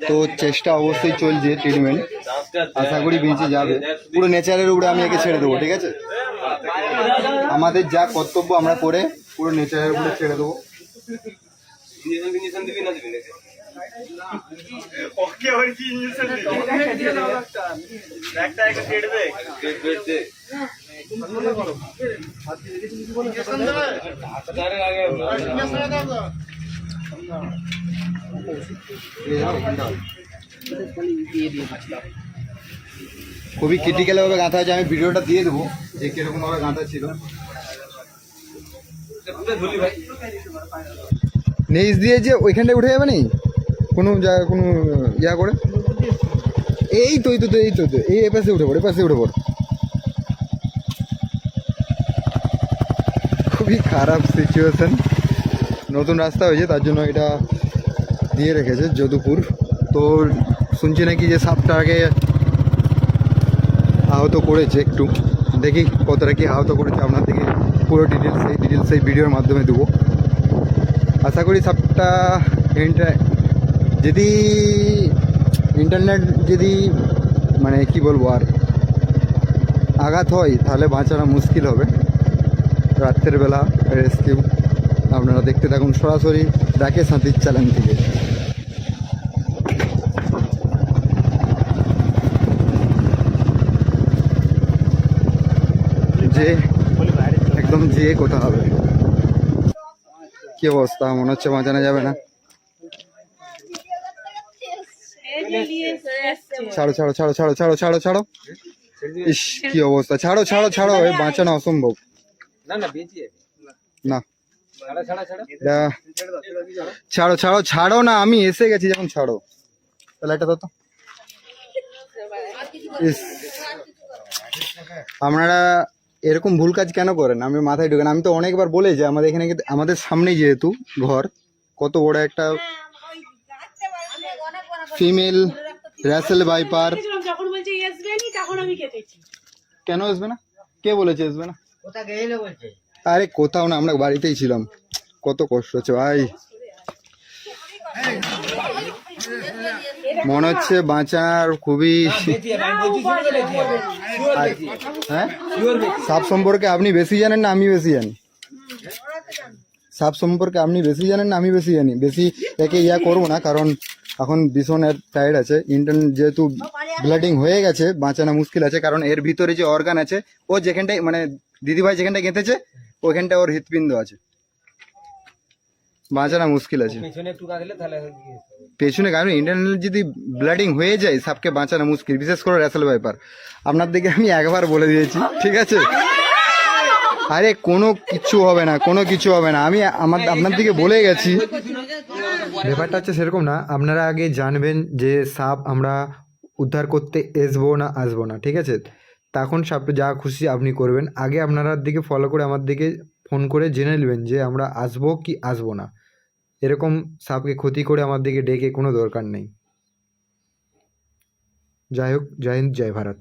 তো চেষ্টা অবশ্যই চলছে ট্রিটমেন্ট, আশা করি বেঁচে যাবে। পুরো নেচারের উপরে আমি একে ছেড়ে দেবো, ঠিক আছে? আমাদের যা কর্তব্য আমরা করে পুরো নেচারের উপরে ছেড়ে দেবো। খুবই ক্রিটিক্যাল ভাবে গাঁথা আছে, আমি ভিডিওটা দিয়ে দেবো যে কিরকম ভাবে গাঁথা ছিল। নিচ দিয়ে যে ওইখানটায় উঠে যাবে নি কোনো জায়গা কোনো ইয়া করে, এই তো এই পাশে উঠে পড়ে, পাশে উঠে পড়। খুবই খারাপ সিচুয়েশন, নতুন রাস্তা হয়েছে তার জন্য এটা দিয়ে রেখেছে যদুপুর। তো শুনছি নাকি যে সাপটাকে আহত করেছে, একটু দেখি কতটা কি আহত করেছে, আপনাদেরকে পুরো ডিটেলস এই ভিডিওর মাধ্যমে দেবো। আশা করি সাপটা যদি ইন্টারনেট যদি মানে কি বলবো আর আঘাত হয় তাহলে বাঁচানো মুশকিল হবে। রাত্রের বেলা রেস্কিউ আপনারা দেখতে থাকুন সরাসরি ডাকে সাঁতির চ্যানেল থেকে। যে একদম যে কোথা হবে, কি অবস্থা, মনে হচ্ছে বাঁচানো যাবে না। ছাড়ো ছাড়ো ছাড়ো ছাড়ো ছাড়ো ছাড়ো ছাড়ো, ইস কি অবস্থা, ছাড়ো ছাড়ো ছাড়ো, বাঁচানো অসম্ভব। না ছাড়ো ছাড়ো ছাড়ো না, আমি এসে গেছি যখন, ছাড়ো তাহলে এটা তো। আপনারা এরকম ভুল কাজ কেন করেন আমি মাথায় ঢুকেন। আমি তো অনেকবার বলেছি আমাদের এখানে, আমাদের সামনেই যেহেতু ঘর, কত বড় একটা ফিমেল র্যাসেল ভাইপার। কেন আসবে না, কে বলেছে আসবে না? আরে কোথাও না, আমরা বাড়িতেই ছিলাম। কত কষ্ট হচ্ছে ভাই, মনে হচ্ছে বাঁচার খুবই। হ্যাঁ, সাপ সম্পর্কে আপনি বেশি জানেন না আমি বেশি জানি? সাপ সম্পর্কে আপনি বেশি জানেন না আমি বেশি জানি? বেশি একে ইয়া করবো না, কারণ এখন ভীষণ এর টাইড আছে, ইন্টারনেট যেহেতু ব্লাডিং হয়ে গেছে, বাঁচানো মুশকিল আছে। কারণ এর ভিতরে যে অর্গান আছে, ও যেখানটায় মানে দিদিভাই যেখানটায় গেঁথেছে ওখানটায় ওর হৃৎপিণ্ড আছে, বাঁচানো মুশকিল আছে। পেছনে কারণ ইন্টারনেট যদি ব্লাডিং হয়ে যায় সাপকে বাঁচানো মুশকিল, বিশেষ করে র্যাসেল ভাইপার। আপনার দিকে আমি একবার বলে দিয়েছি, ঠিক আছে? আরে কোনো কিছু হবে না, কোনো কিছু হবে না, আমি আপনার দিকে বলে গেছি। ব্যাপারটা হচ্ছে সেরকম না, আপনারা আগে জানবেন যে সাপ আমরা উদ্ধার করতে আসবো না, ঠিক আছে? তখন সাপ যা খুশি আপনি করবেন, আগে আপনারা দিকে ফলো করে আমার দিকে ফোন করে জেনে নেবেন যে আমরা আসবো কি আসবো না। এরকম সাপকে ক্ষতি করে আমার দিকে ডেকে কোনো দরকার নেই। যাই হোক, জয় হিন্দ, জয় ভারত।